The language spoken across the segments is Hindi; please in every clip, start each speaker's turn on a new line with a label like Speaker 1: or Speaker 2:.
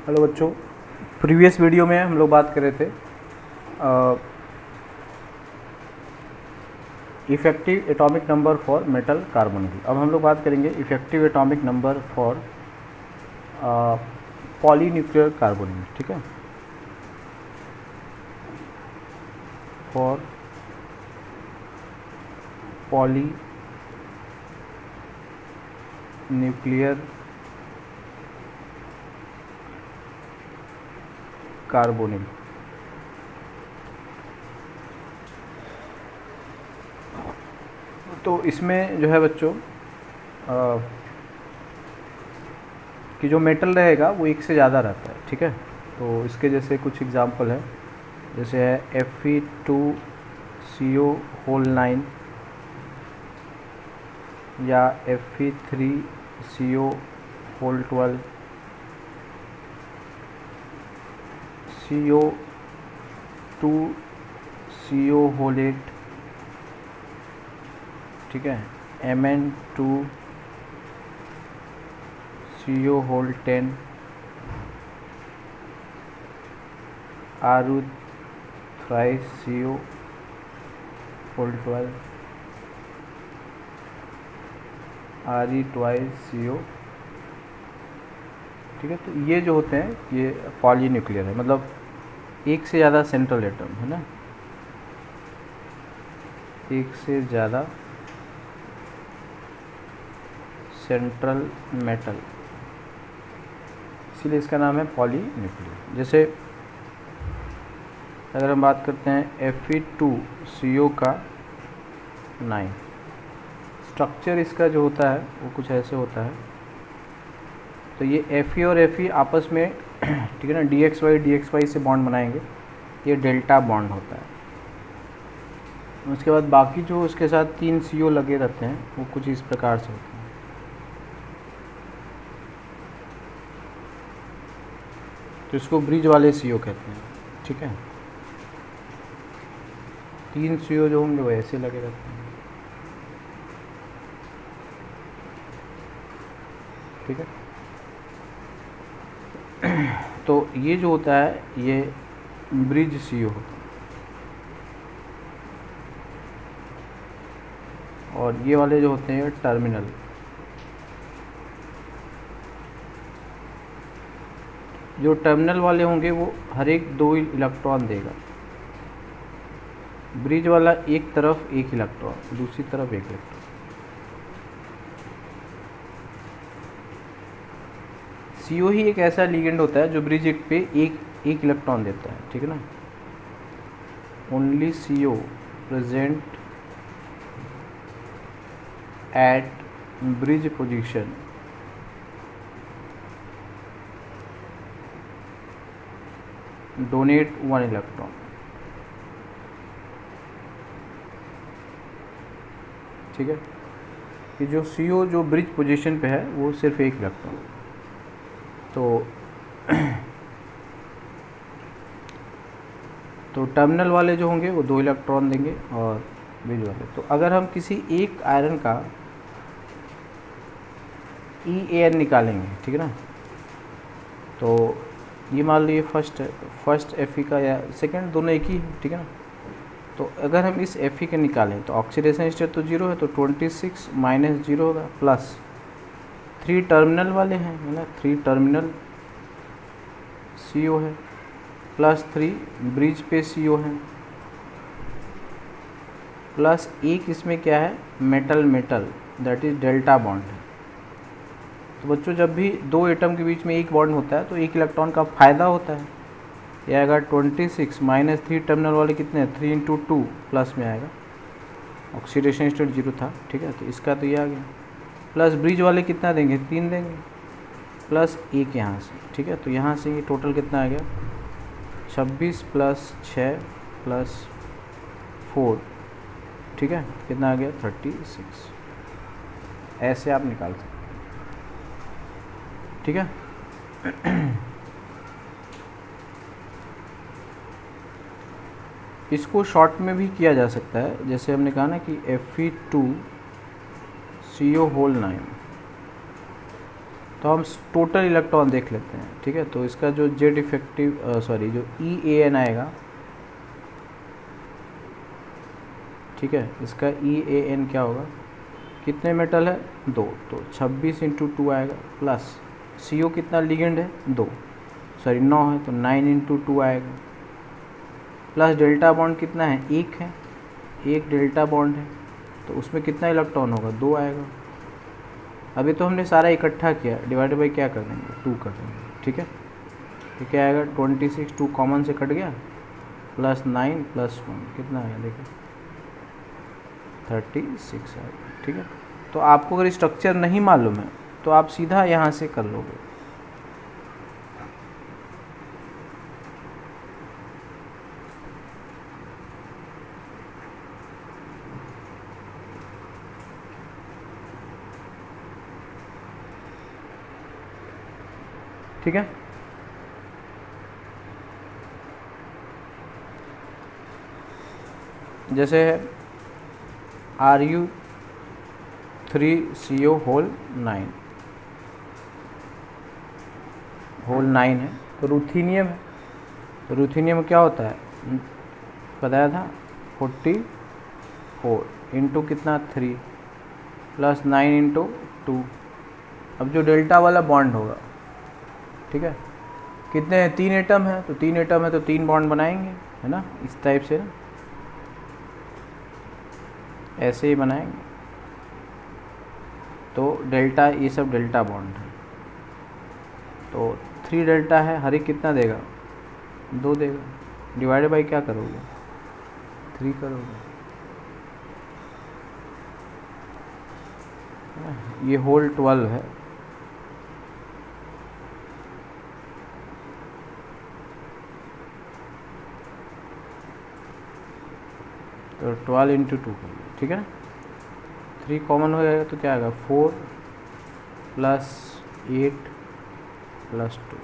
Speaker 1: हेलो बच्चों, प्रीवियस वीडियो में हम लोग बात कर रहे थे effective atomic number for metal carbonyl. अब हम लोग बात करेंगे effective atomic number for polynuclear carbonyl. ठीक है, फॉर पॉलीन्यूक्लियर कार्बोनिल। तो इसमें जो है बच्चों कि जो मेटल रहेगा वो एक से ज़्यादा रहता है। ठीक है, तो इसके जैसे कुछ एग्जांपल है, जैसे है Fe2CO9 या Fe3CO12, CO2CO8, ठीक है, Mn2CO10, Ru3CO12, Re2CO। ठीक है, तो ये जो होते हैं ये पॉलीन्यूक्लियर है, मतलब एक से ज़्यादा सेंट्रल एटम है ना, एक से ज़्यादा सेंट्रल मेटल, इसीलिए इसका नाम है पॉलीन्यूक्लियर। जैसे अगर हम बात करते हैं Fe2CO का 9, स्ट्रक्चर इसका जो होता है वो कुछ ऐसे होता है। तो ये Fe और Fe आपस में ठीक है ना, DXY से बॉन्ड बनाएंगे, ये डेल्टा बॉन्ड होता है। उसके बाद बाकी जो उसके साथ 3 CO लगे रहते हैं वो कुछ इस प्रकार से होते हैं। तो इसको ब्रिज वाले CO कहते हैं। ठीक है, 3 CO जो होंगे वो ऐसे लगे रहते हैं। ठीक है, तो ये जो होता है ये ब्रिज CO होता है, और ये वाले जो होते हैं टर्मिनल। जो टर्मिनल वाले होंगे वो हर एक 2 इलेक्ट्रॉन देगा। ब्रिज वाला एक तरफ 1 इलेक्ट्रॉन, दूसरी तरफ 1 इलेक्ट्रॉन। CO ही एक ऐसा लिगेंड होता है जो ब्रिज पे एक इलेक्ट्रॉन देता है। ठीक है ना, only CO present at bridge position donate 1 electron. ठीक है, कि जो CO जो ब्रिज पोजीशन पे है वो सिर्फ 1 इलेक्ट्रॉन। तो टर्मिनल वाले जो होंगे वो 2 इलेक्ट्रॉन देंगे, और ब्रिज वाले। तो अगर हम किसी एक आयरन का EAN निकालेंगे, ठीक है ना, तो ये मान लीजिए फर्स्ट Fe का या सेकंड, दोनों एक ही है। ठीक है ना, तो अगर हम इस Fe के निकालें तो ऑक्सीडेशन स्टेट तो 0 है, तो 26 माइनस 0 होगा, प्लस 3 टर्मिनल वाले हैं, है ना, 3 टर्मिनल CO है, प्लस 3 ब्रिज पे CO है, प्लस 1 इसमें क्या है, metal that is delta bond है। तो बच्चों जब भी 2 एटम के बीच में एक बॉन्ड होता है तो 1 इलेक्ट्रॉन का फ़ायदा होता है। यह आएगा 26 माइनस 3 टर्मिनल वाले कितने हैं, 3 × 2 प्लस में आएगा, ऑक्सीडेशन स्टेट 0 था। ठीक है, तो इसका तो ये आ गया, प्लस ब्रिज वाले कितना देंगे, 3 देंगे, प्लस 1 यहाँ से। ठीक है, तो यहाँ से ये टोटल कितना आ गया, 26 प्लस 6 प्लस 4, ठीक है, कितना आ गया, 36। ऐसे आप निकाल सकते हैं। ठीक है, इसको शॉर्ट में भी किया जा सकता है, जैसे हमने कहा ना कि Fe2CO9, तो हम टोटल इलेक्ट्रॉन देख लेते हैं, ठीक है। तो इसका जो जेड इफेक्टिव जो EAN आएगा, ठीक है, इसका EAN क्या होगा, कितने मेटल है 2, तो 26 × 2 आएगा, प्लस CO कितना लिगेंड है 9 है, तो 9 × 2 आएगा, प्लस डेल्टा बॉन्ड कितना है 1 है, 1 डेल्टा बॉन्ड है, तो उसमें कितना इलेक्ट्रॉन होगा 2 आएगा। अभी तो हमने सारा इकट्ठा किया, डिवाइडेड बाई क्या कर देंगे 2 कर देंगे, ठीक है। तो क्या आएगा 26, 2 कॉमन से कट गया, प्लस 9 + 1 कितना आया देखिए 36 आएगा, ठीक है। तो आपको अगर स्ट्रक्चर नहीं मालूम है तो आप सीधा यहाँ से कर लोगे। ठीक है, जैसे Ru3CO होल 9 है, तो रूथीनियम है, तो रूथीनियम क्या होता है बताया था 44 इंटू कितना 3 प्लस 9 × 2। अब जो डेल्टा वाला बॉन्ड होगा, ठीक है, कितने हैं 3 एटम है, तो 3 एटम है तो 3 बॉन्ड बनाएंगे, है ना, इस टाइप से ना, ऐसे ही बनाएंगे। तो डेल्टा, ये सब डेल्टा बॉन्ड है, तो 3 डेल्टा है, हर एक कितना देगा 2 देगा, डिवाइडेड बाई क्या करोगे 3 करोगे, ये होल 12 है, तो 12 × 2 कर लो, ठीक है ना। 3 कॉमन हो जाएगा तो क्या आएगा 4 + 8 + 2,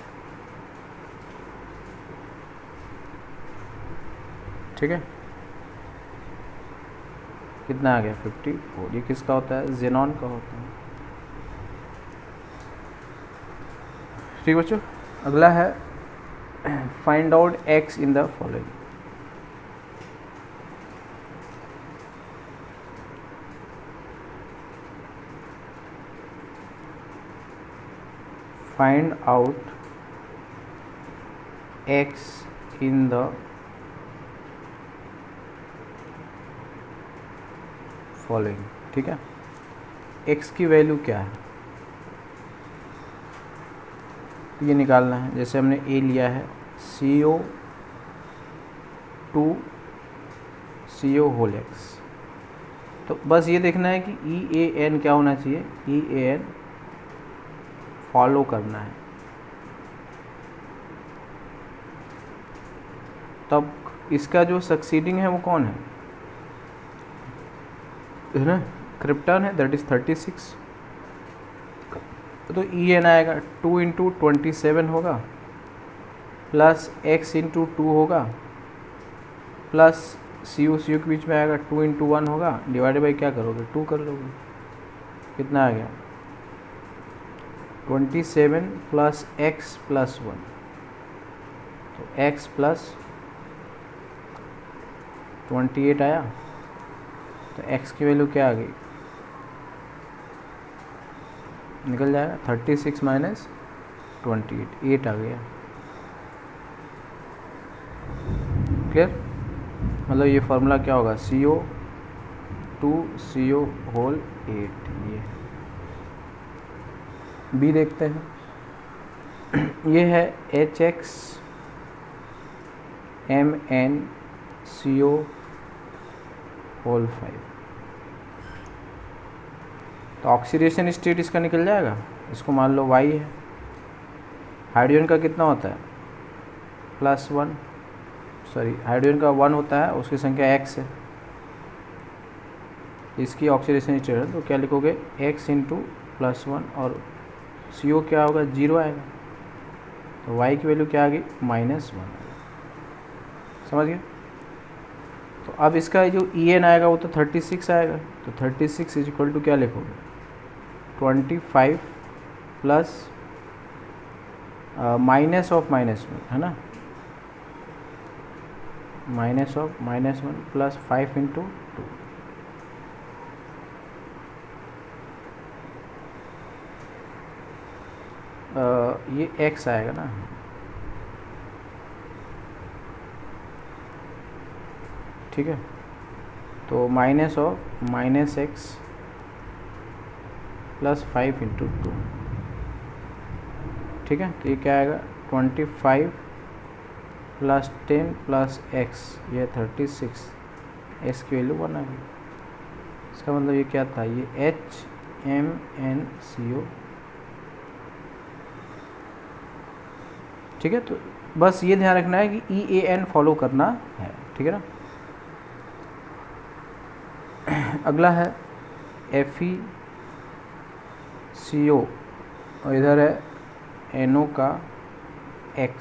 Speaker 1: ठीक है, कितना आ गया 54। ये किसका होता है जेनॉन का होता है, ठीक बच्चों। अगला है find out X in the following. Find out X in the following, ठीक है। X की वैल्यू क्या है ये निकालना है। जैसे हमने A लिया है CO2CO होल X, तो बस ये देखना है कि EAN क्या होना चाहिए, EAN फॉलो करना है, तब इसका जो सक्सीडिंग है वो कौन है ना, क्रिप्टन है, दैट इज 36, तो EN आएगा 2 × 27 होगा, प्लस X × 2 होगा, प्लस CO के बीच में आएगा 2 × 1 होगा, डिवाइडेड बाई क्या करोगे 2 कर लोगे, कितना आ गया 27 + X + 1, तो X + 28 आया, तो X की वैल्यू क्या आ गई निकल जाएगा 36 - 28, 8 आ गया, क्लियर। मतलब ये फार्मूला क्या होगा CO2CO होल 8, ये B देखते हैं। ये है HX MnCO होल 5, तो ऑक्सीडेशन स्टेट इसका निकल जाएगा, इसको मान लो Y है। हाइड्रोजन का कितना होता है +1, हाइड्रोजन का 1 होता है, उसकी संख्या X है, इसकी ऑक्सीडेशन स्टेट है, तो क्या लिखोगे X × +1, और CO क्या होगा 0 आएगा, तो Y की वैल्यू क्या आ गई -1 आएगा, समझ गए। तो अब इसका जो EN आएगा वो तो 36 आएगा, तो 36 = क्या लिखोगे 25 प्लस माइनस ऑफ -1 है ना, माइनस ऑफ -1 प्लस 5 इंटू 2, ये x आएगा ना, ठीक है। तो minus of -x plus 5 into 2, ठीक है। तो ये क्या आएगा 25 प्लस 10 प्लस x, ये 36, x की वैल्यू 1 आ गई। इसका मतलब ये क्या था, ये HMnCO, ठीक है। तो बस ये ध्यान रखना है कि EAN फॉलो करना है, ठीक है ना। अगला है FeCO और इधर है NO का X,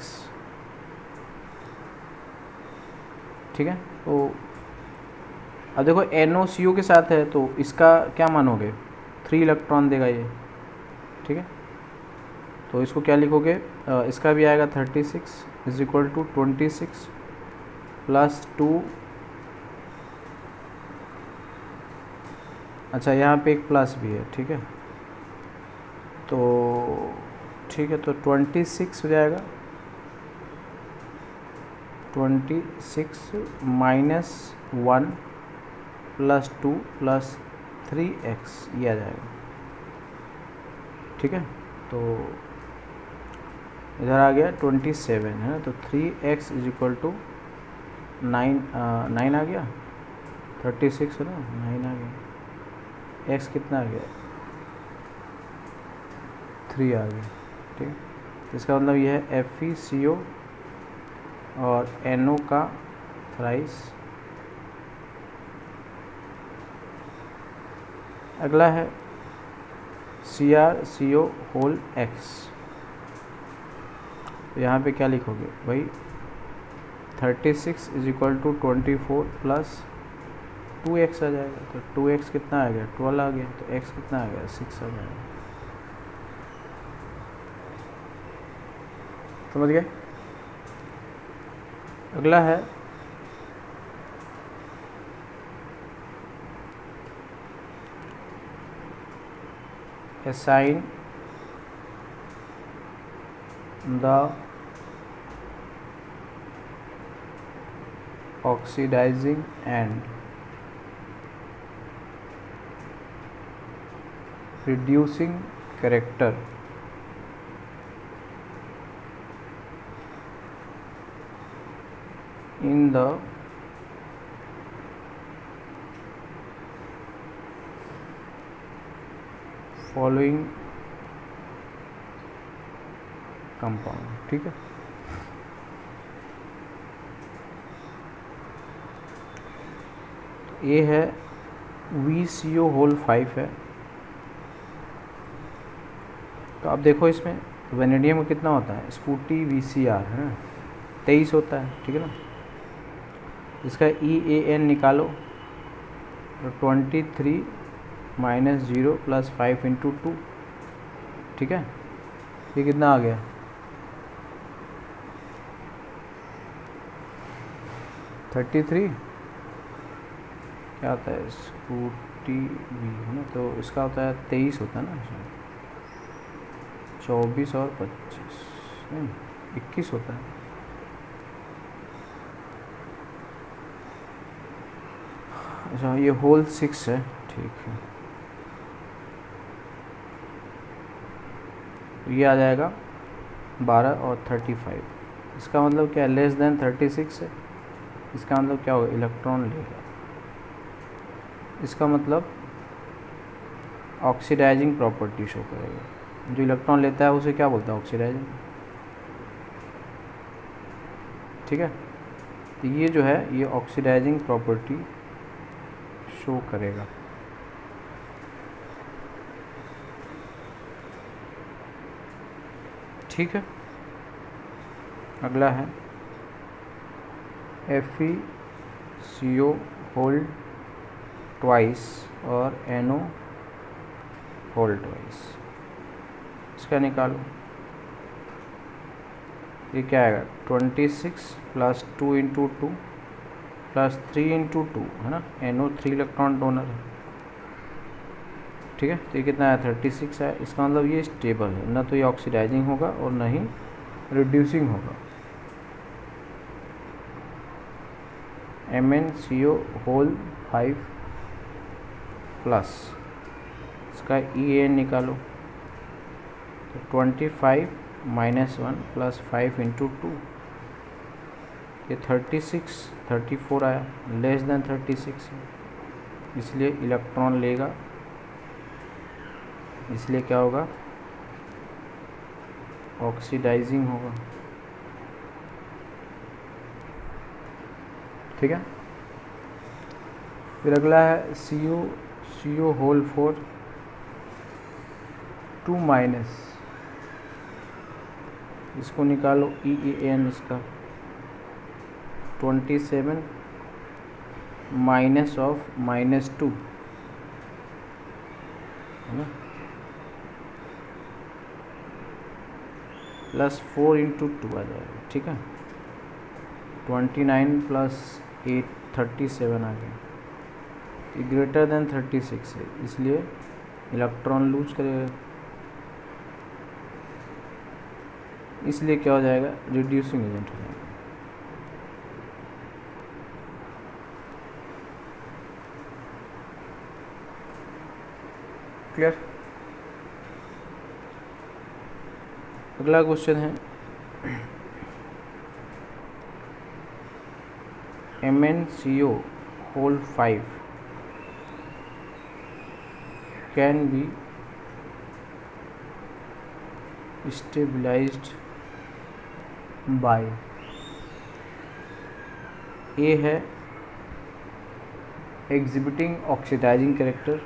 Speaker 1: ठीक है। तो अब देखो NOCO के साथ है तो इसका क्या मानोगे, 3 इलेक्ट्रॉन देगा ये, ठीक है। तो इसको क्या लिखोगे, इसका भी आएगा 36 इज इक्वल टू 26 प्लस 2, अच्छा यहाँ पे एक प्लस भी है, ठीक है। तो ठीक है, तो 26 हो जाएगा, 26 माइनस 1 प्लस 2 प्लस 3x, ये आ जाएगा, ठीक है। तो इधर आ गया 27 है ना, तो 3x इज इक्वल टू 9 आ गया, 36 है ना, 9 आ गया, x कितना आ गया 3 आ गया, ठीक है। तो इसका मतलब ये है FeCO और NO का थ्राइस। अगला है CrCO होल X, तो यहाँ पे क्या लिखोगे भाई, 36 is equal to 24 plus 2x आ जाएगा, तो 2x कितना आ गया 12 आ गया, तो x कितना आ गया 6 आ जाएगा, समझ गए। अगला है assign the oxidizing and reducing character in the following compound, ठीक है। ये है VCO होल 5 है, तो आप देखो इसमें वेनेडियम में कितना होता है, स्कूटी VCr है ना, 23 होता है, ठीक है ना। इसका EAN निकालो, तो 23 माइनस 0 प्लस 5 इंटू 2, ठीक है। ये कितना आ गया 33, क्या होता है स्कूटी भी है ना, तो इसका होता है 23 होता है ना, 24 और 25 नहीं 21 होता है। अच्छा ये होल 6 है, ठीक है। ये आ जाएगा 12 और 35, इसका मतलब क्या है लेस देन 36 है, इसका मतलब क्या होगा इलेक्ट्रॉन लेगा, इसका मतलब ऑक्सीडाइजिंग प्रॉपर्टी शो करेगा, जो इलेक्ट्रॉन लेता है उसे क्या बोलता है ऑक्सीडाइजिंग, ठीक है। तो ये जो है ये ऑक्सीडाइजिंग प्रॉपर्टी शो करेगा, ठीक है। अगला है FeCO होल ट्वाइस और NO होल ट्वाइस, इसका निकालो, ये क्या आएगा 26 प्लस 2 इंटू 2 प्लस 3 इंटू 2 है ना, NO3 इलेक्ट्रॉन डोनर है, ठीक है। तो ये कितना है 36 है। इसका मतलब ये स्टेबल है, ना तो ये ऑक्सीडाइजिंग होगा और ना ही रिड्यूसिंग होगा। MnCO होल 5 प्लस इसका EAN निकालो, तो 25 माइनस 1 प्लस 5 इंटू 2, ये 36 34 आया, लेस देन 36 है, इसलिए इलेक्ट्रॉन लेगा, इसलिए क्या होगा ऑक्सीडाइजिंग होगा, ठीक है। फिर अगला है CO होल 4 2 माइनस, इसको निकालो EAN इसका 27 माइनस ऑफ -2 है ना, प्लस 4 इंटू 2 आ जाएगा, ठीक है। 29 प्लस 8 37 आ गया, ये ग्रेटर देन 36 है, इसलिए इलेक्ट्रॉन लूज करेगा, इसलिए क्या हो जाएगा रिड्यूसिंग एजेंट हो जाएगा। क्लियर। अगला क्वेश्चन है MnCO whole 5 can be stabilised by, A है एग्जिबिटिंग ऑक्सीडाइजिंग कैरेक्टर,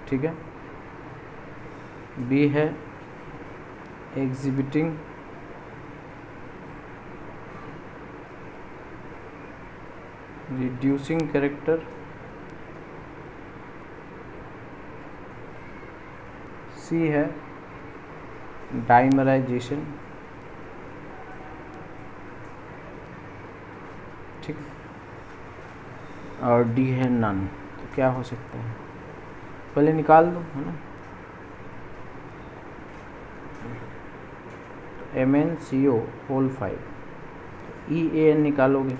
Speaker 1: ठीक है, बी है एग्जिबिटिंग रिड्यूसिंग कैरेक्टर, सी है डाइमराइजेशन, ठीक, और डी है नन। तो क्या हो सकता है पहले निकाल दो, है ना। MnCO होल 5 EAN निकालोगे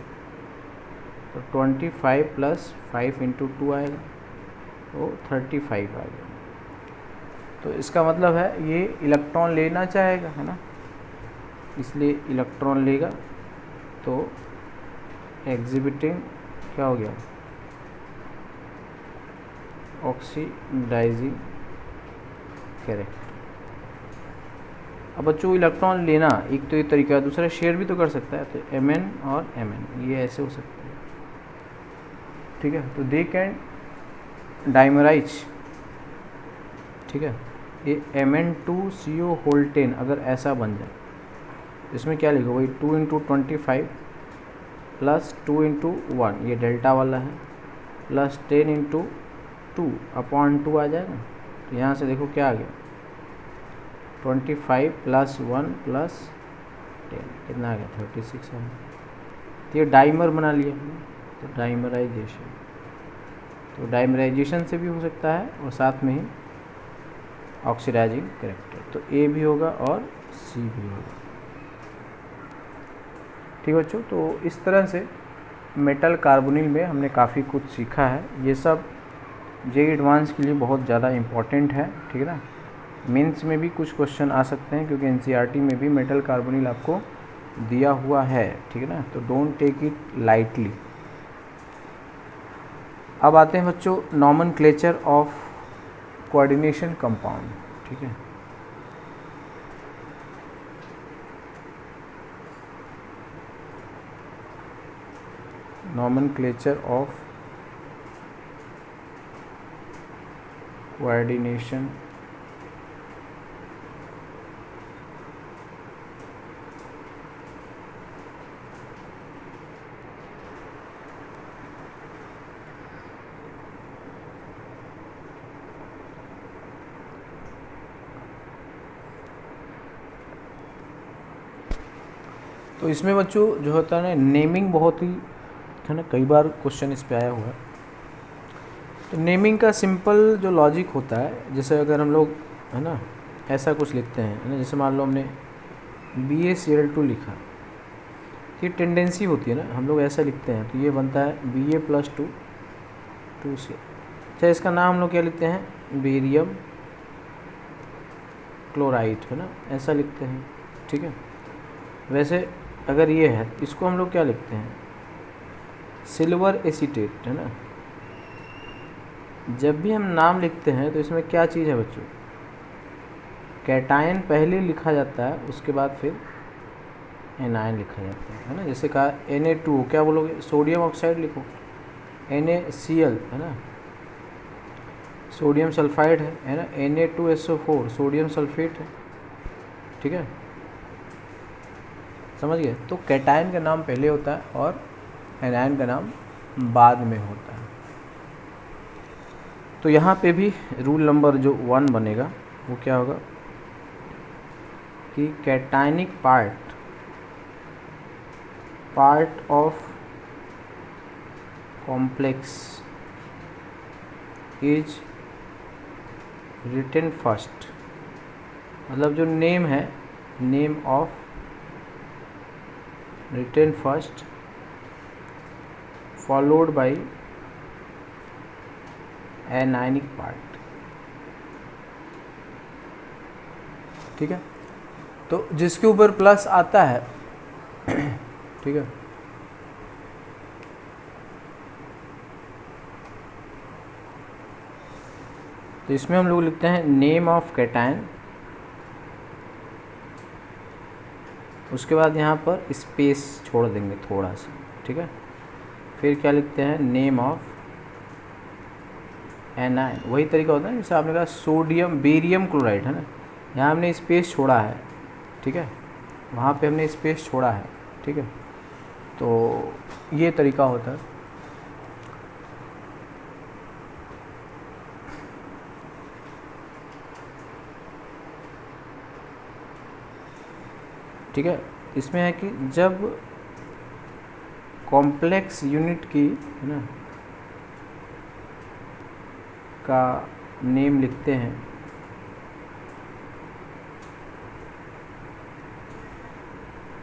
Speaker 1: तो 25 प्लस 5 इंटू 2 आएगा, तो 35 आ गया। तो इसका मतलब है ये इलेक्ट्रॉन लेना चाहेगा, है ना, इसलिए इलेक्ट्रॉन लेगा, तो एग्जिबिटिंग क्या हो गया ऑक्सीडाइजिंग कैरेक्टर। अब बच्चों इलेक्ट्रॉन लेना एक तो ये तरीका है, दूसरा शेयर भी तो कर सकता है, तो Mn और Mn ये ऐसे हो सकता है, ठीक है। तो दे कैन डाइमराइज, ठीक है, ये Mn2CO होल 10 अगर ऐसा बन जाए, इसमें क्या लिखो वही 2 इंटू 25 प्लस 2 इंटू 1 ये डेल्टा वाला है, प्लस 10 इंटू 2 अपॉन 2 आ जाएगा। तो यहाँ से देखो क्या आ गया 25 प्लस 1 प्लस 10 कितना आ गया 36 है। तो ये डाइमर बना लिया हमने, तो डाइमराइजेशन, तो डाइमराइजेशन से भी हो सकता है और साथ में ही ऑक्सीडाइजिंग कैरेक्टर, तो ए भी होगा और सी भी होगा, ठीक है बच्चों। तो इस तरह से मेटल कार्बोनिल में हमने काफ़ी कुछ सीखा है, ये सब जे एडवांस के लिए बहुत ज़्यादा इम्पॉर्टेंट है, ठीक है ना। मेंस में भी कुछ क्वेश्चन आ सकते हैं क्योंकि एनसीईआरटी में भी मेटल कार्बोनिल आपको दिया हुआ है, ठीक है ना, तो डोंट टेक इट लाइटली। अब आते हैं बच्चों नॉमेनक्लेचर ऑफ कोऑर्डिनेशन कंपाउंड, ठीक है। नॉमेनक्लेचर ऑफ कोऑर्डिनेशन तो इसमें बच्चों जो होता है ना, नेमिंग बहुत ही है ना, कई बार क्वेश्चन इस पे आया हुआ है। तो नेमिंग का सिंपल जो लॉजिक होता है, जैसे अगर हम लोग है ना ऐसा कुछ लिखते हैं है ना, जैसे मान लो हमने BaCl2 लिखा, ये टेंडेंसी होती है ना, हम लोग ऐसा लिखते हैं, तो ये बनता है Ba+2 2C। अच्छा, इसका नाम हम लोग क्या लिखते हैं, बेरियम क्लोराइड है ना, ऐसा लिखते हैं, ठीक है। वैसे अगर ये है, इसको हम लोग क्या लिखते हैं, सिल्वर एसीटेट है ना। जब भी हम नाम लिखते हैं तो इसमें क्या चीज़ है बच्चों, कैटायन पहले लिखा जाता है, उसके बाद फिर एनायन लिखा जाता है ना। जैसे कहा Na2, क्या बोलोगे, सोडियम ऑक्साइड लिखो, NaCl है ना, सोडियम सल्फाइड है ना, Na2SO4 सोडियम सल्फेट है, ठीक है, समझ गए। तो कैटायन का नाम पहले होता है और एनायन का नाम बाद में होता है। तो यहाँ पे भी रूल नंबर जो 1 बनेगा वो क्या होगा कि cationic part of complex is written first, मतलब जो नेम है, name of written first followed by anionic part, ठीक है। तो जिसके ऊपर प्लस आता है ठीक है, तो इसमें हम लोग लिखते हैं नेम ऑफ कैटायन, उसके बाद यहाँ पर स्पेस छोड़ देंगे थोड़ा सा, ठीक है। फिर क्या लिखते हैं, नेम ऑफ एनायन, वही तरीका होता है जैसे आपने कहा सोडियम बेरियम क्लोराइड है ना, यहाँ हमने स्पेस छोड़ा है, ठीक है, वहाँ पे हमने स्पेस छोड़ा है, ठीक है। तो ये तरीका होता है। ठीक है, इसमें है कि जब कॉम्प्लेक्स यूनिट की है ना का नेम लिखते हैं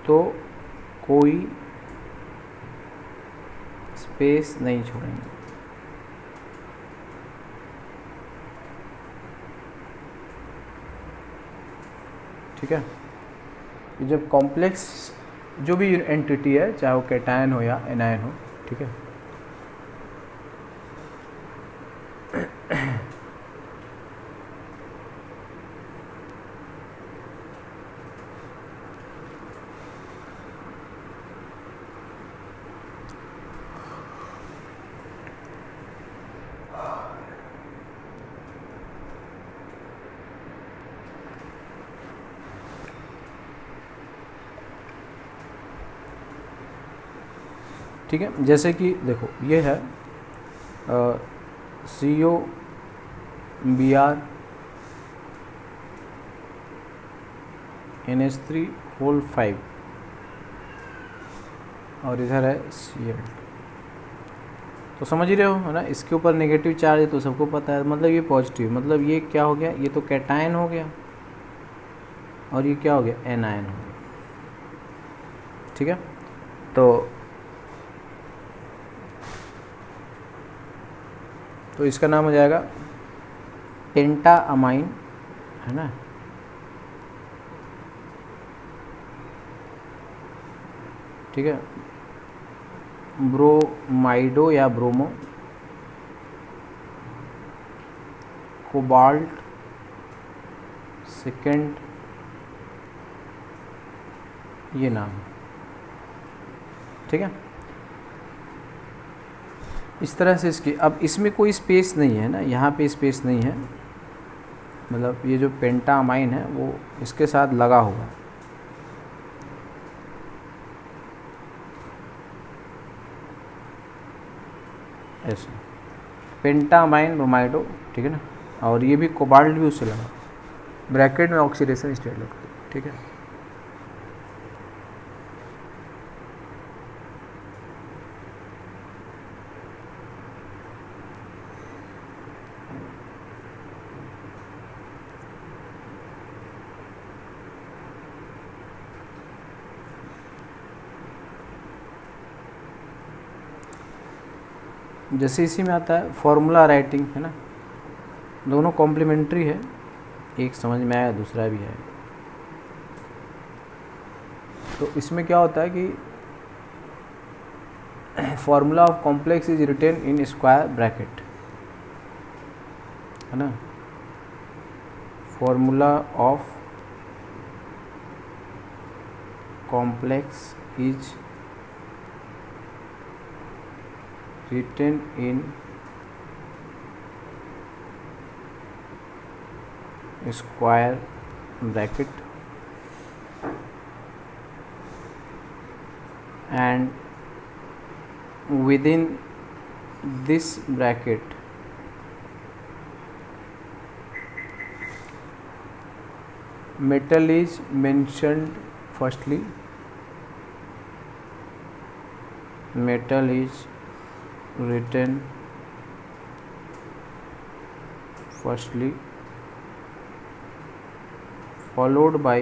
Speaker 1: तो कोई स्पेस नहीं छोड़ेंगे, ठीक है। जब कॉम्प्लेक्स जो भी एंटिटी है, चाहे वो कैटायन हो या एनायन हो, ठीक है, ठीक है। जैसे कि देखो ये है COBr NH3 और इधर है Cl, तो समझ ही रहे हो है ना, इसके ऊपर नेगेटिव चार्ज है तो सबको पता है, मतलब ये पॉजिटिव, मतलब ये क्या हो गया, ये तो कैटायन हो गया और ये क्या हो गया, एनायन हो गया, ठीक है। तो इसका नाम हो जाएगा पेंटाअमाइन है ना, ठीक है, ब्रोमाइडो या ब्रोमो, कोबाल्ट सेकेंड, ये नाम है, ठीक है। इस तरह से इसकी, अब इसमें कोई स्पेस नहीं है ना, यहाँ पे स्पेस नहीं है, मतलब ये जो पेंटाअमाइन है वो इसके साथ लगा हुआ है, ऐसे पेंटाअमाइन ब्रोमाइडो, ठीक है ना, और ये भी कोबाल्ट भी उससे लगा, ब्रैकेट में ऑक्सीडेशन स्टेट लगती है, ठीक है। जैसे इसी में आता है फॉर्मूला राइटिंग, है ना, दोनों कॉम्प्लीमेंट्री है, एक समझ में आया दूसरा भी है। तो इसमें क्या होता है कि formula of complex is written in square bracket, है ना, formula of complex is written in square bracket and within this bracket metal is mentioned firstly, metal is written firstly, followed by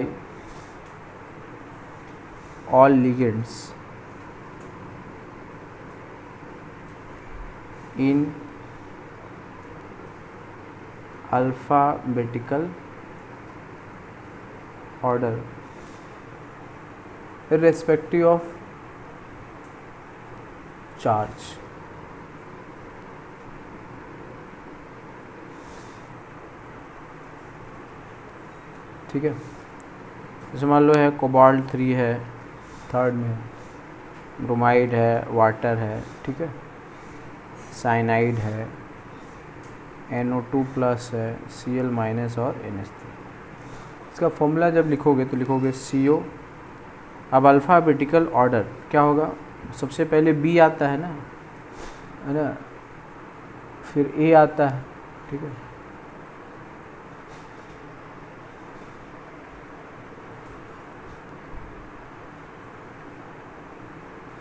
Speaker 1: all ligands in alphabetical order irrespective of charge। ठीक है, जैसे मान लो है कोबाल्ट 3 है, थर्ड में है, ब्रोमाइड है, वाटर है, ठीक है, साइनाइड है, NO2 प्लस है, Cl माइनस और NH3। इसका फॉर्मूला जब लिखोगे तो लिखोगे CO। अब अल्फ़ाबेटिकल ऑर्डर क्या होगा, सबसे पहले B आता है ना, फिर A आता है, ठीक है,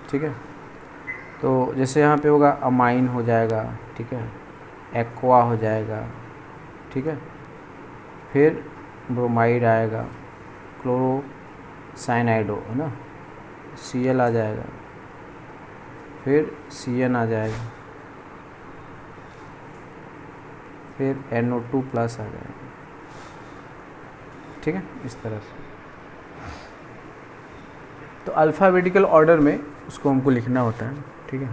Speaker 1: ठीक है। तो जैसे यहाँ पे होगा अमाइन हो जाएगा, ठीक है, एक्वा हो जाएगा, ठीक है, फिर ब्रोमाइड आएगा, क्लोरोसाइनाइडो, है ना, Cl आ जाएगा, फिर Cn आ जाएगा, फिर NO2 प्लस आ जाएगा, ठीक है, इस तरह से। तो अल्फ़ाबेटिकल ऑर्डर में उसको हमको लिखना होता है, ठीक है।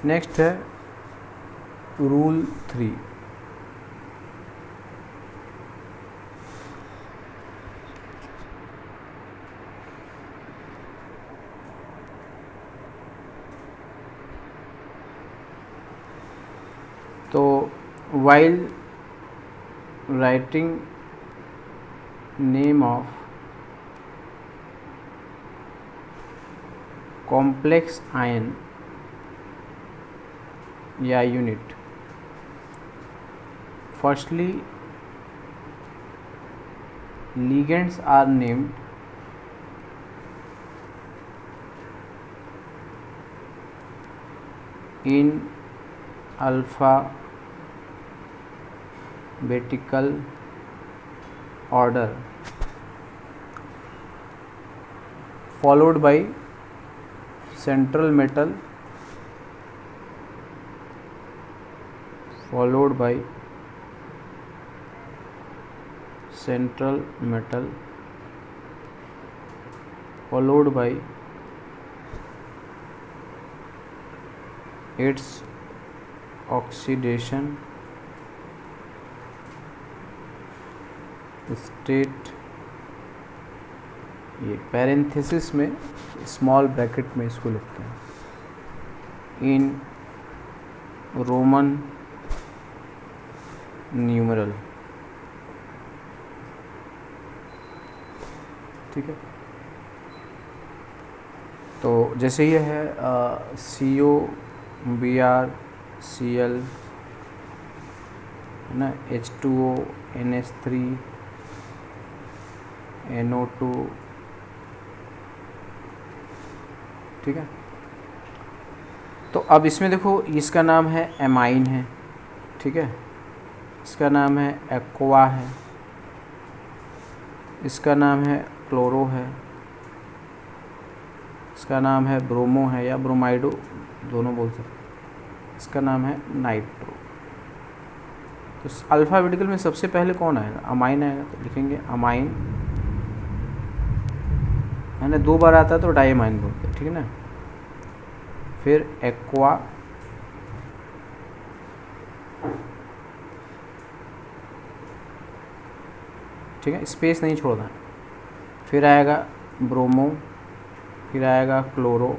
Speaker 1: नेक्स्ट है रूल 3। तो while writing name of complex ion या unit, firstly ligands are named in alphabetical order followed by central metal, followed by central metal, followed by its oxidation state। ये पैरेंथेसिस में स्मॉल ब्रैकेट में इसको लिखते हैं, इन रोमन न्यूमरल, ठीक है। तो जैसे ये है CO, Br, Cl, है ना, H2O, NH3, NO2, ठीक है। तो अब इसमें देखो इसका नाम है एमाइन है, ठीक है, इसका नाम है एक्वा है, इसका नाम है क्लोरो है, इसका नाम है ब्रोमो है या ब्रोमाइडो दोनों बोल सकते हैं, इसका नाम है नाइट्रो। तो अल्फ़ाबेटिकल में सबसे पहले कौन आएगा? अमाइन आएगा, तो लिखेंगे अमाइन, मैंने 2 बार आता है तो डाइमाइन बोलते हैं, ठीक है ना। फिर एक्वा, ठीक है, स्पेस नहीं छोड़ना। फिर आएगा ब्रोमो, फिर आएगा क्लोरो,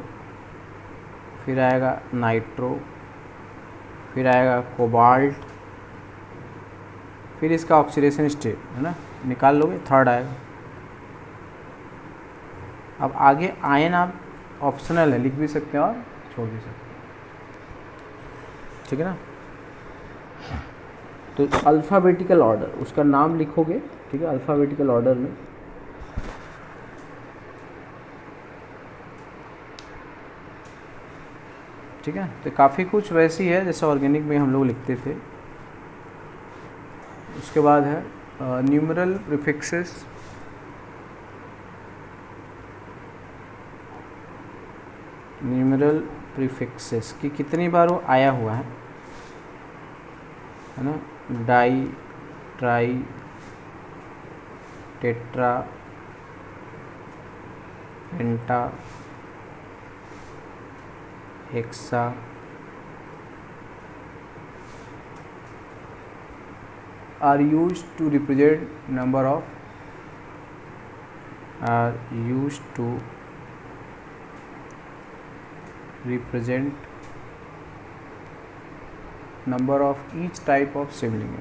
Speaker 1: फिर आएगा नाइट्रो, फिर आएगा कोबाल्ट, फिर इसका ऑक्सीडेशन स्टेट है ना, निकाल लोगे, थर्ड आएगा। अब आगे आयन आप ऑप्शनल है, लिख भी सकते हैं और छोड़ भी सकते हैं, ठीक है ना। तो अल्फ़ाबेटिकल ऑर्डर, उसका नाम लिखोगे, ठीक है, अल्फ़ाबेटिकल ऑर्डर में। ठीक है, तो काफ़ी कुछ वैसी है जैसे ऑर्गेनिक में हम लोग लिखते थे। उसके बाद है न्यूमरल प्रीफिक्सेस, न्यूमरल प्रीफिक्सेस की कितनी बार वो आया हुआ है ना, di, tri, tetra, penta, hexa, are used to represent number of each type of sibling.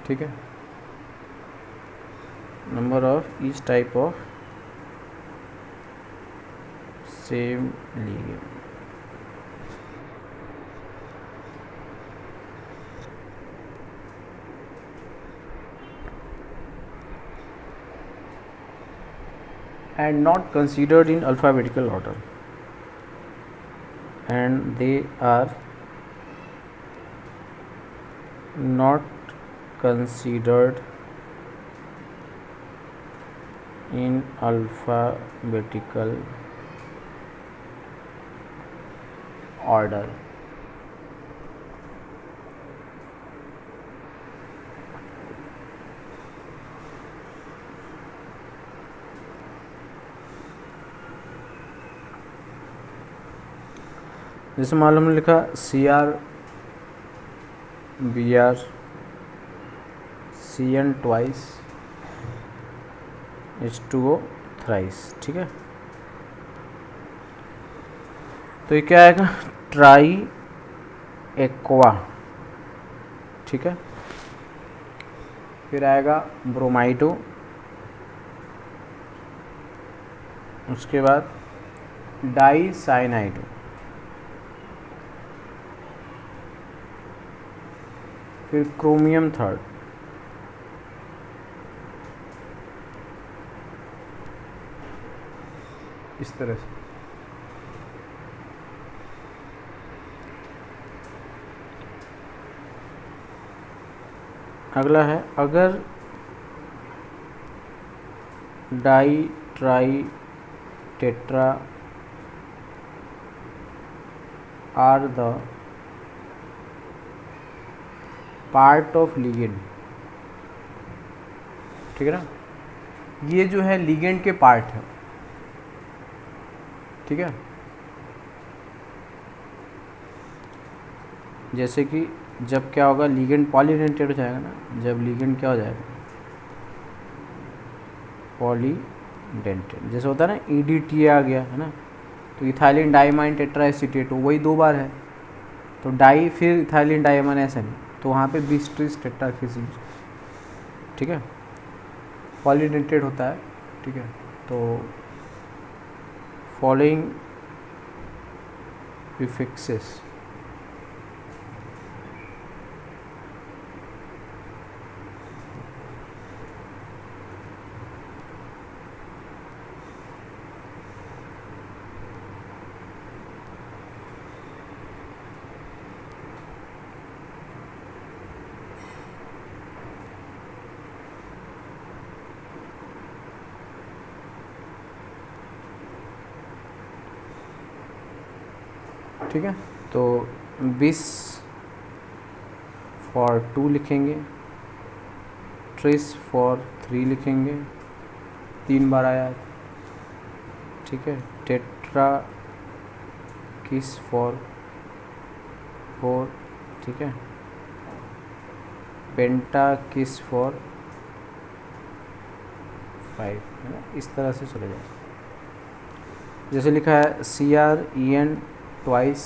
Speaker 1: ठीक है, number of each type of same ligand. And not considered in alphabetical order, and they are not considered in alphabetical order. जैसे मालूम लिखा CR, BR, CN twice, H2O thrice, ठीक है। तो ये क्या आएगा? ट्राई एक्वा, ठीक है। फिर आएगा ब्रोमाइडो, उसके बाद डाई साइनाइडो, फिर क्रोमियम थर्ड, इस तरह से। अगला है, अगर di, tri, tetra are the part of ligand, ठीक है ना, ये जो है लिगेंड के पार्ट है, ठीक है। जैसे कि जब क्या होगा, लिगेंड पॉलीडेंटेड हो जाएगा ना, जब लिगेंड क्या हो जाएगा, पॉलीडेंटेड, जैसे होता है ना EDTA आ गया है ना, तो इथाइलिन डाइमाइन टेट्राएसीटेट, वही 2 बार है, तो डाई फिर इथाइलिन डाइमाइन, ऐसा नहीं, तो वहाँ पे बिस्ट्रिस टेट्राफिज, ठीक है, पॉलीडेंटेड होता है, ठीक है। तो फॉलोइंग प्रीफिक्सेस ठीक है, तो बिस फॉर 2 लिखेंगे, ट्रिस फॉर 3 लिखेंगे, 3 बार आया, ठीक है। टेट्रा किस फॉर 4, ठीक है। पेंटा किस फॉर 5, है ना, इस तरह से चले जाए। जैसे लिखा है CREN ट्वाइस,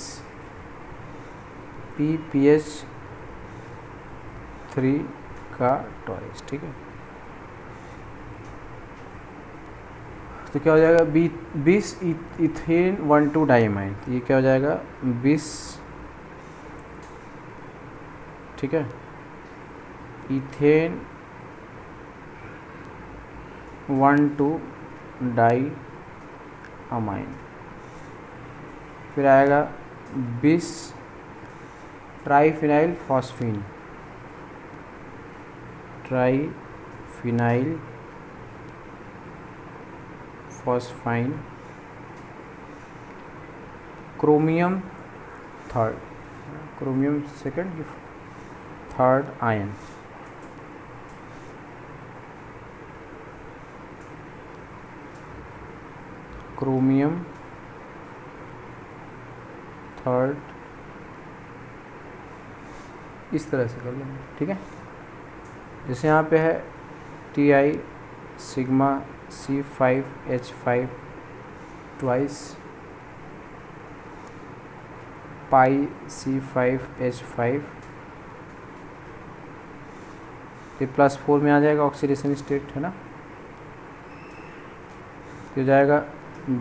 Speaker 1: PPH 3 का ट्वाइस, ठीक है। तो क्या हो जाएगा, 20 इथेन 1,2 डाइमाइन, ये क्या हो जाएगा 20, ठीक है, इथेन 1,2 डाई अमाइन। फिर आएगा 20 triphenyl phosphine, triphenyl phosphine, chromium third, chromium second, third ion, chromium third, इस तरह से कर लेंगे, ठीक है। जैसे यहाँ पे है Ti सिग्मा C5H5 ट्वाइस, पाई C5H5, ये +4 में आ जाएगा, ऑक्सीडेशन स्टेट है ना। तो जाएगा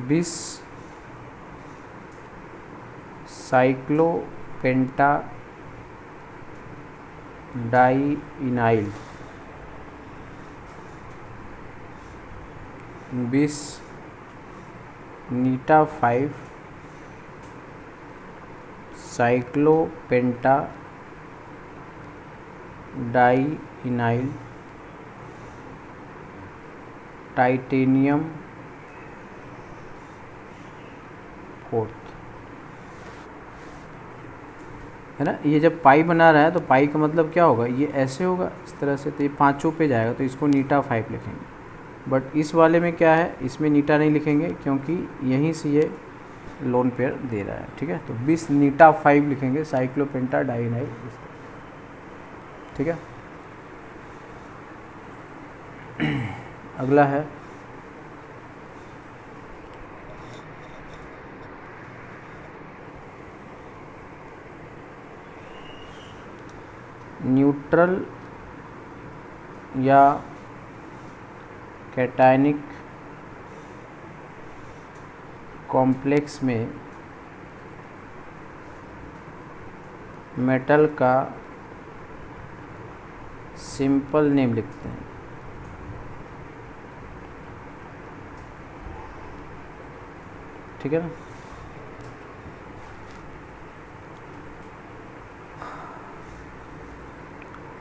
Speaker 1: 20 साइक्लोपेंटा डाइइनाइल, 20 नीटा 5 साइक्लोपेंटा डाइइनाइल टाइटेनियम 4th, है ना। ये जब पाई बना रहा है तो पाई का मतलब क्या होगा, ये ऐसे होगा इस तरह से, तो ये पाँचों पे जाएगा, तो इसको नीटा 5 लिखेंगे। बट इस वाले में क्या है, इसमें नीटा नहीं लिखेंगे क्योंकि यहीं से ये लोन पेयर दे रहा है, ठीक है। तो 20 नीटा 5 लिखेंगे, साइक्लोपेंटा डाइनाइल, ठीक है। अगला है न्यूट्रल या कैटायनिक कॉम्प्लेक्स में मेटल का सिंपल नेम लिखते हैं, ठीक है ना।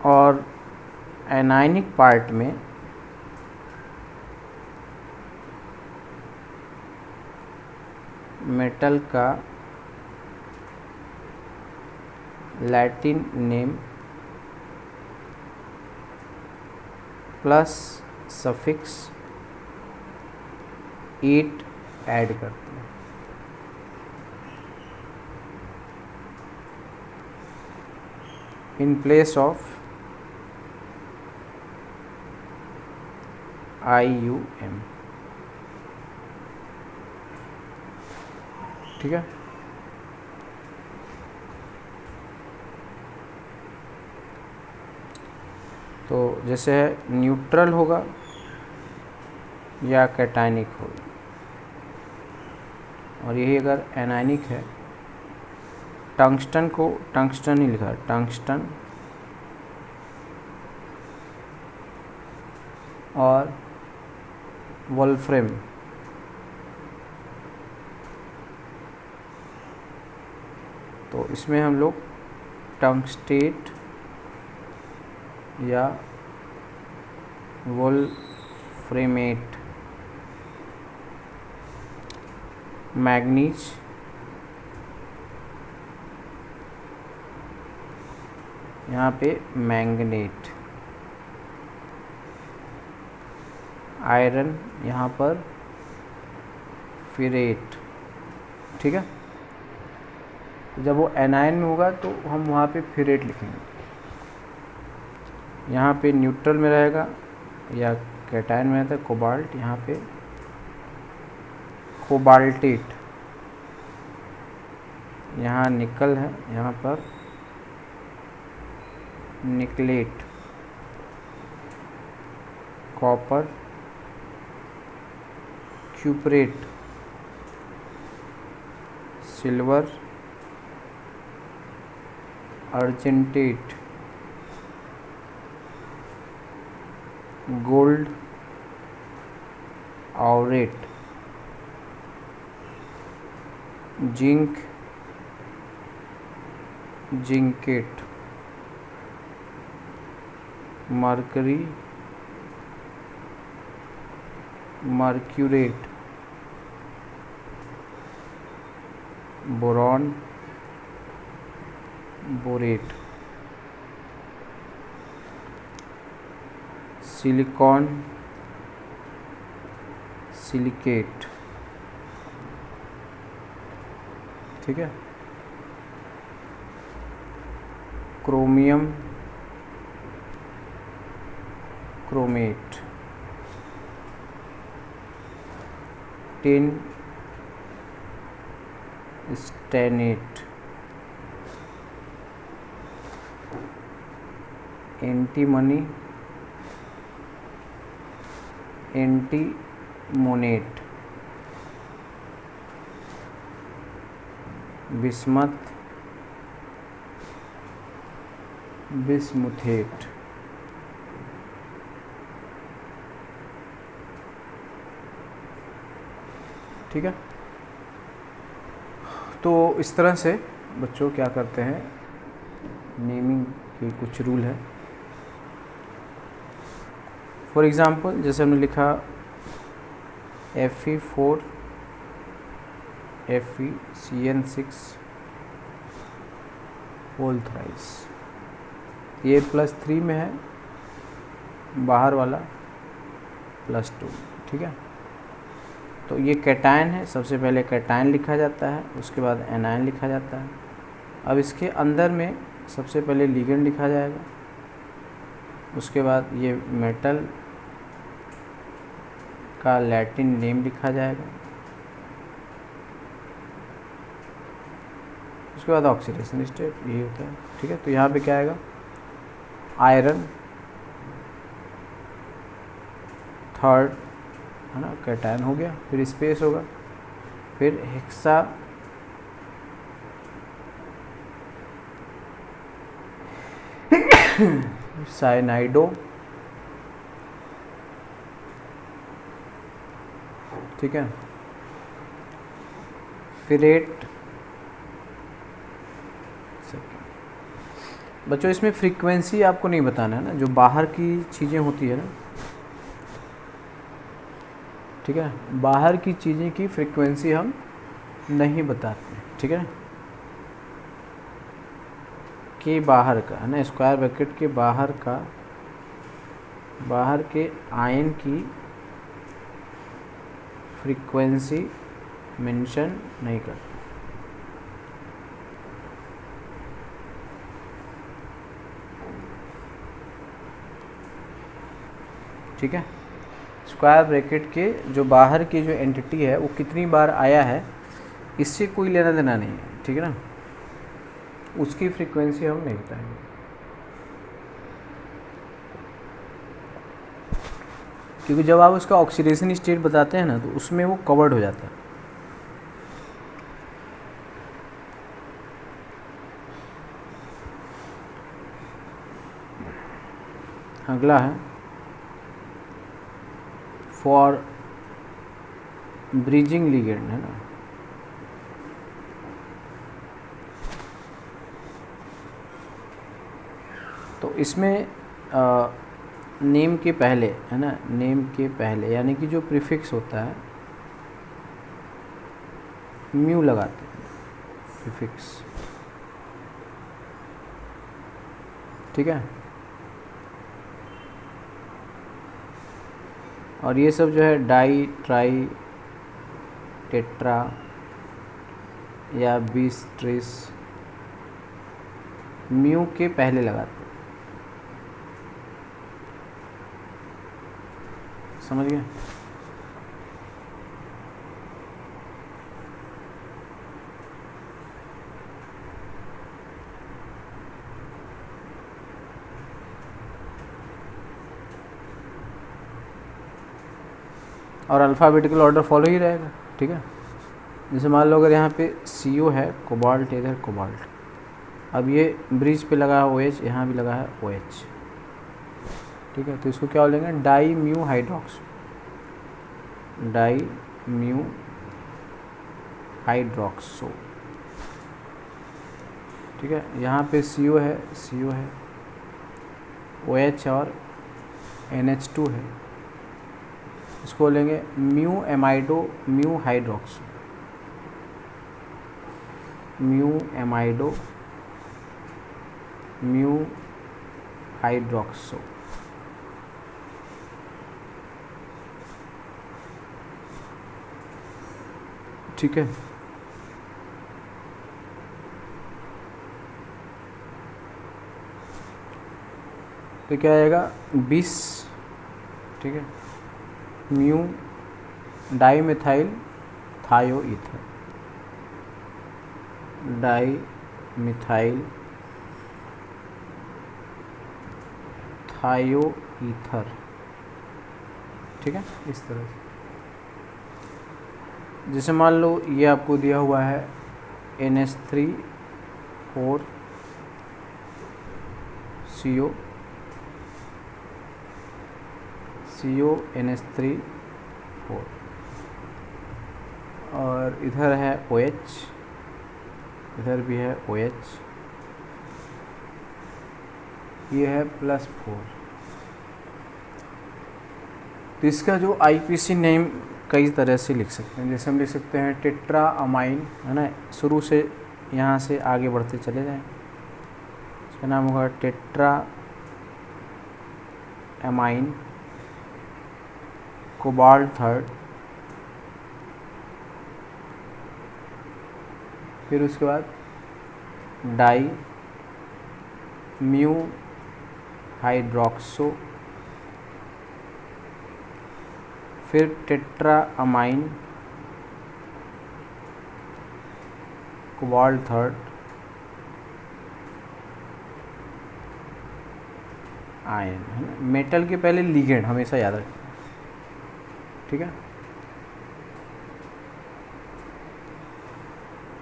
Speaker 1: और एनायनिक पार्ट में मेटल का Latin name plus suffix 8 add करते हैं, इन प्लेस ऑफ IUM, ठीक है। तो जैसे है न्यूट्रल होगा या कैटायनिक होगा, और यही अगर एनायनिक है, टंगस्टन को टंगस्टन ही लिखा है, टंगस्टन, और वोल्फ्रेम, तो इसमें हम लोग टंगस्टेट या वोल्फ्रेमेट, मैग्नीज यहाँ पे मैंगनेट, आयरन यहाँ पर फेरेट, ठीक है। जब वो एनायन में होगा तो हम वहाँ पे फेरेट लिखेंगे। यहाँ पे न्यूट्रल में रहेगा या कैटायन में रहता है कोबाल्ट, यहाँ पे कोबाल्टेट। यहाँ निकल है, यहाँ पर nickelate. Copper cuprate. Silver argentate. Gold aurate. Zinc zincate. Mercury mercurate. Boron borate. Silicon silicate, ठीक है। Chromium chromate. Tin stannate. Antimony antimonate. Bismuth bismuthate. ठीक है। तो इस तरह से बच्चों क्या करते हैं, नेमिंग के कुछ रूल है। फॉर एग्ज़ाम्पल जैसे हमने लिखा Fe4 FeCN6 होल थ्राइस, ये +3 में है, बाहर वाला +2, ठीक है। तो ये कैटायन है, सबसे पहले कैटायन लिखा जाता है, उसके बाद एनायन लिखा जाता है। अब इसके अंदर में सबसे पहले लिगेंड लिखा जाएगा, उसके बाद ये मेटल का लैटिन नेम लिखा जाएगा, उसके बाद ऑक्सीडेशन स्टेट, यही होता है, ठीक है। तो यहाँ पे क्या आएगा, आयरन थर्ड है ना, कैटायन हो गया, फिर स्पेस होगा, फिर हेक्सा साइनाइडो, ठीक है, फिरेट। बच्चों इसमें फ्रीक्वेंसी आपको नहीं बताना है ना, जो बाहर की चीज़ें होती है ना, ठीक है, बाहर की चीज़ें की फ्रीक्वेंसी हम नहीं बताते, ठीक है। के बाहर का है ना, स्क्वायर ब्रैकेट के बाहर का, बाहर के आयन की फ्रीक्वेंसी मेंशन नहीं करते, ठीक है। स्क्वायर ब्रैकेट के जो बाहर की जो एंटिटी है वो कितनी बार आया है, इससे कोई लेना देना नहीं है, ठीक है ना, उसकी फ्रीक्वेंसी हम नहीं बताएंगे। क्योंकि जब आप उसका ऑक्सीडेशन स्टेट बताते हैं ना, तो उसमें वो कवर्ड हो जाता है। अगला है फॉर ब्रिजिंग लिगेंड, है ना। तो इसमें नेम के पहले, है ना, नेम के पहले यानी कि जो प्रीफिक्स होता है, म्यू लगाते हैं प्रीफिक्स, ठीक है। और ये सब जो है डाई, ट्राई, टेट्रा या बीस, ट्रिस, म्यू के पहले लगाते हैं। समझ गए? और अल्फ़ाबेटिकल ऑर्डर फॉलो ही रहेगा, ठीक है। जैसे मान लो अगर यहाँ पे CO है, कोबाल्ट, इधर कोबाल्ट, अब ये ब्रिज पे लगा है OH, यहाँ भी लगा है OH, ठीक है। तो इसको क्या बोलेंगे? Di mu hydroxo, di mu hydroxo, ठीक है। यहाँ पे CO है, CO है, OH और NH2 है, इसको बोलेंगे mu amido mu hydroxo, mu amido mu hydroxo, ठीक है। तो क्या आएगा? 20, ठीक है, mu dimethyl thioether, dimethyl thioether, ठीक है। इस तरह से जैसे मान लो ये आपको दिया हुआ है NH3 4 CO CO NH3 4 और इधर है OH, इधर भी है OH, ये है +4। तो इसका जो IPC नेम कई तरह से लिख सकते हैं। जैसे हम लिख सकते हैं टेट्रा अमाइन, है ना, शुरू से यहाँ से आगे बढ़ते चले जाएं, इसका नाम होगा टेट्रा अमाइन कोबाल्ट थर्ड, फिर उसके बाद डाई म्यू हाइड्रोक्सो, फिर tetra amine cobalt third ion, है ना। मेटल के पहले लिगेंड हमेशा याद रखें, ठीक है।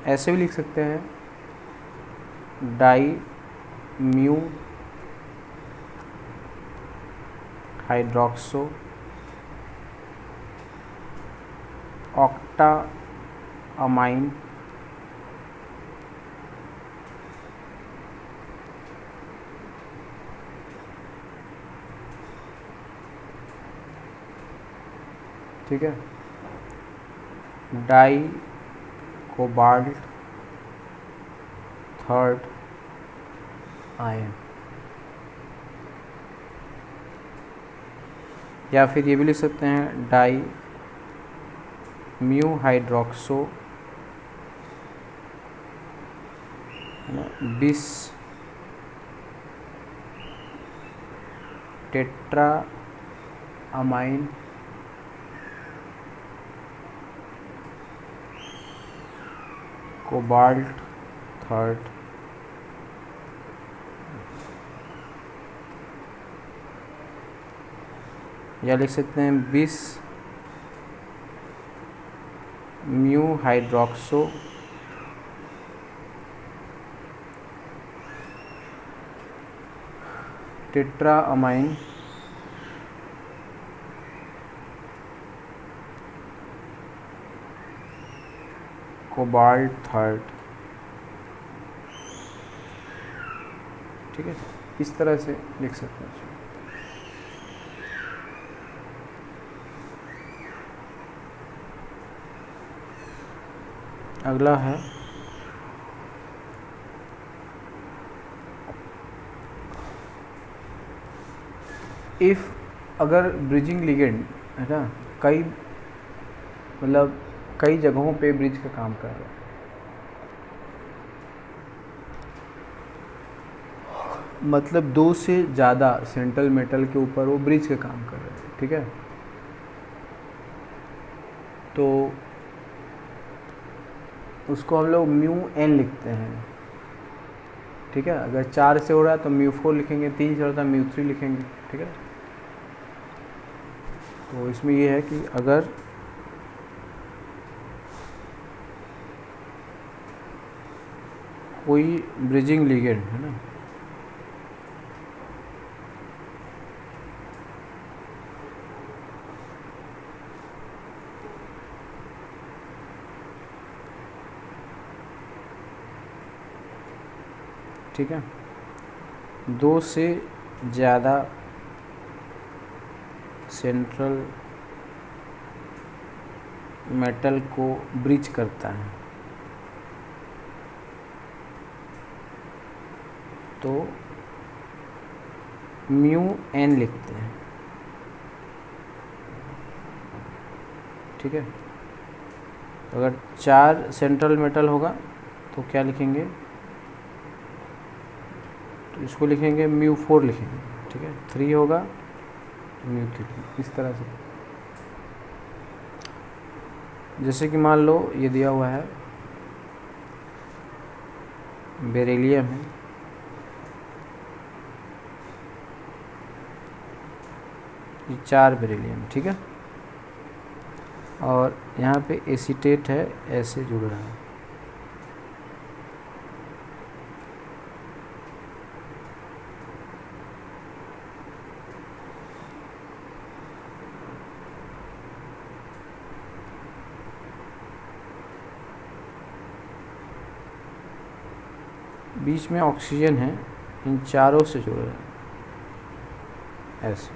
Speaker 1: ऐसे भी लिख सकते हैं di mu hydroxo octa amine ठीक है, डाई कोबाल्ट थर्ड आयन। या फिर ये भी लिख सकते हैं डाई म्यू हाइड्रोक्सो बिस टेट्रा अमाइन कोबाल्ट थर्ड, या लिख सकते हैं 20 mu hydroxo tetra amine cobalt third, ठीक है। इस तरह से लिख सकते हैं। अगला है इफ़ अगर ब्रिजिंग लिगेंड है ना, कई मतलब कई जगहों पे ब्रिज का काम कर रहा है, मतलब 2 से ज़्यादा सेंट्रल मेटल के ऊपर वो ब्रिज का काम कर रहे हैं, ठीक है। तो उसको हम लोग म्यू एन लिखते हैं, ठीक है। अगर 4 से हो रहा है तो म्यू 4 लिखेंगे, 3 से हो रहा है म्यू 3 लिखेंगे, ठीक है। तो इसमें ये है कि अगर कोई ब्रिजिंग लिगेंड है ना, ठीक है, 2 से ज़्यादा सेंट्रल मेटल को ब्रिज करता है तो म्यू एन लिखते हैं, ठीक है। अगर 4 सेंट्रल मेटल होगा तो क्या लिखेंगे, तो इसको लिखेंगे म्यू 4 लिखेंगे, ठीक है। 3 होगा तो म्यू 3, इस तरह से। जैसे कि मान लो ये दिया हुआ है बेरिलियम है, ये 4 बेरिलियम, ठीक है। और यहाँ पे एसीटेट है, ऐसे जुड़ रहा है, बीच में ऑक्सीजन है, इन चारों से जुड़ रहा है ऐसे,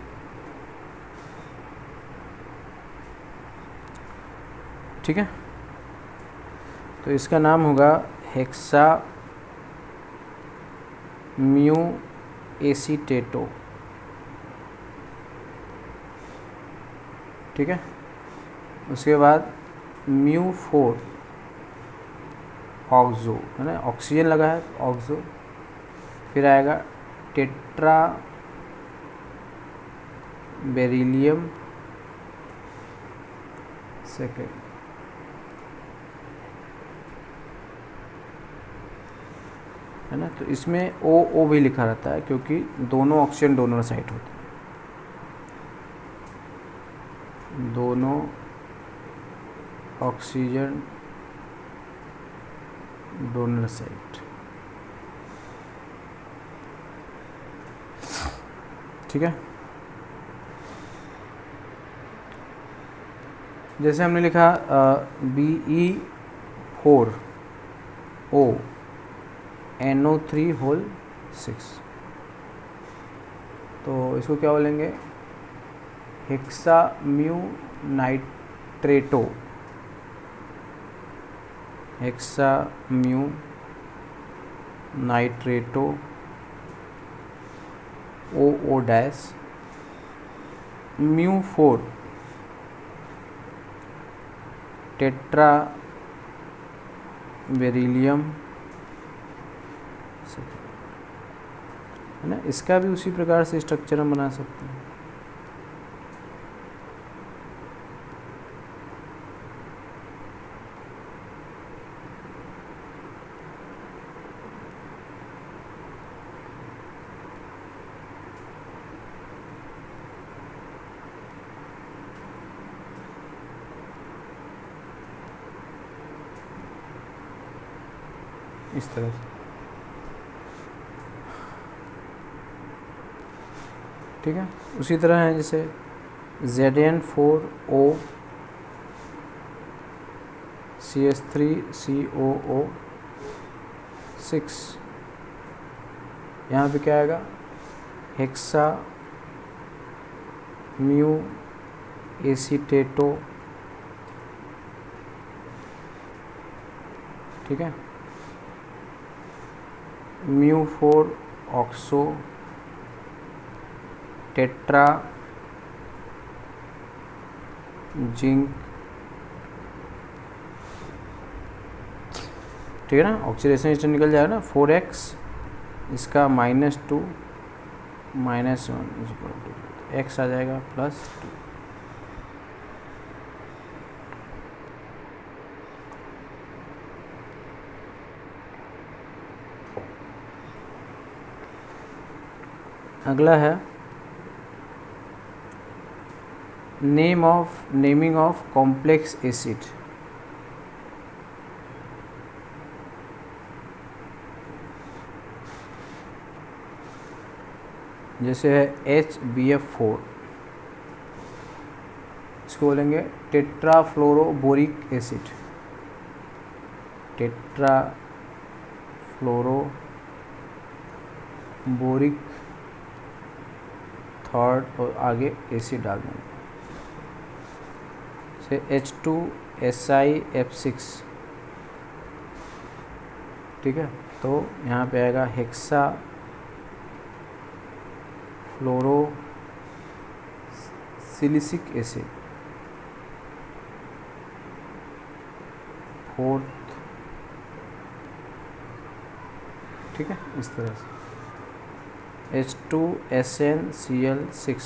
Speaker 1: ठीक है। तो इसका नाम होगा हेक्सा म्यू एसीटेटो, ठीक है। उसके बाद म्यू 4 ऑक्सो, है ना, ऑक्सीजन लगा है ऑक्सो, फिर आएगा टेट्रा बेरिलियम सेकेंड, है ना। तो इसमें ओ भी लिखा रहता है क्योंकि दोनों ऑक्सीजन डोनर साइट होते हैं, दोनों ऑक्सीजन डोनर साइट, ठीक है। जैसे हमने लिखा Be4O NO3 होल 6, तो इसको क्या बोलेंगे, hexa mu nitrato, hexa mu nitrato O dash mu 4 tetra beryllium, है ना। इसका भी उसी प्रकार से स्ट्रक्चर हम बना सकते हैं। इस तरह से, ठीक है। उसी तरह है जैसे Zn4O CH3COO6, यहाँ पे क्या आएगा, हेक्सा म्यू एसीटेटो, ठीक है, म्यू 4 ऑक्सो टेट्रा जिंक, ठीक है ना, ऑक्सीडेशन स्टेट निकल जाएगा ना 4x, इसका -2 -1 x आ जाएगा +2। अगला है नेमिंग ऑफ कॉम्प्लेक्स एसिड। जैसे है HBF4, इसको बोलेंगे टेट्राफ्लोरोबोरिक एसिड, टेट्राफ्लोरोबोरिक थर्ड और आगे एसिड डाल देंगे। से H2SiF6, ठीक है, तो यहाँ पे आएगा हेक्सा फ्लोरोसिलिसिक एसिड, फोर्थ, ठीक है, इस तरह से H2SnCl6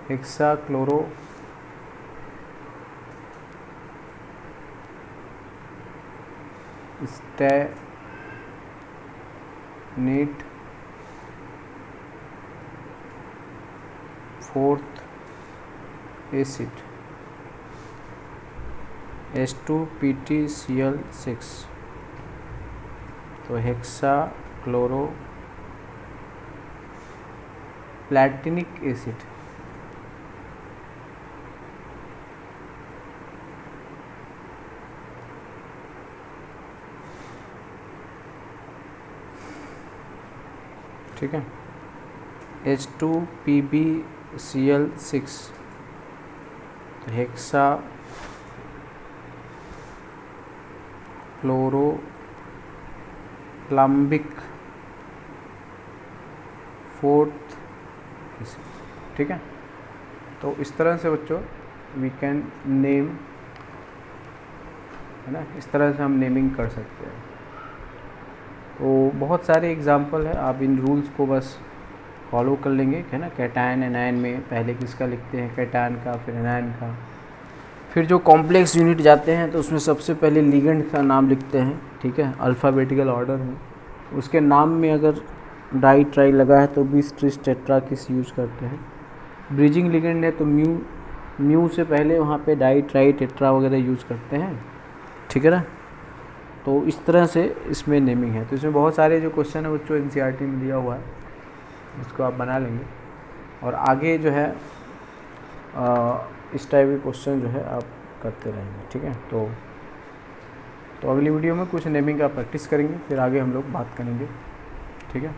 Speaker 1: hexa chloro stannate fourth acid H2PtCl6, तो हेक्सा क्लोरो प्लैटिनिक एसिड, ठीक है, H2PbCl6, तो हेक्सा क्लोरोप्लम्बिक फोर्थ, ठीक है। तो इस तरह से बच्चों वी कैन नेम, है ना, इस तरह से हम नेमिंग कर सकते हैं। तो बहुत सारे एग्जाम्पल है, आप इन रूल्स को बस फॉलो कर लेंगे, है ना। कैटायन एनायन में पहले किसका लिखते हैं, कैटायन का, फिर एनायन का, फिर जो कॉम्प्लेक्स यूनिट जाते हैं तो उसमें सबसे पहले लिगेंड का नाम लिखते हैं, ठीक है, अल्फ़ाबेटिकल ऑर्डर में। उसके नाम में अगर डाई ट्राई लगा है तो बीस ट्रिस टेट्रा किस यूज़ करते हैं। ब्रिजिंग लिगेंड है तो म्यू से पहले वहाँ पे डाई ट्राई टेट्रा वगैरह यूज़ करते हैं, ठीक है ना। तो इस तरह से इसमें नेमिंग है। तो इसमें बहुत सारे जो क्वेश्चन है बच्चों NCERT में दिया हुआ है, उसको आप बना लेंगे और आगे जो है इस टाइप के क्वेश्चन जो है आप करते रहेंगे, ठीक है। तो अगली वीडियो में कुछ नेमिंग का प्रैक्टिस करेंगे, फिर आगे हम लोग बात करेंगे, ठीक है।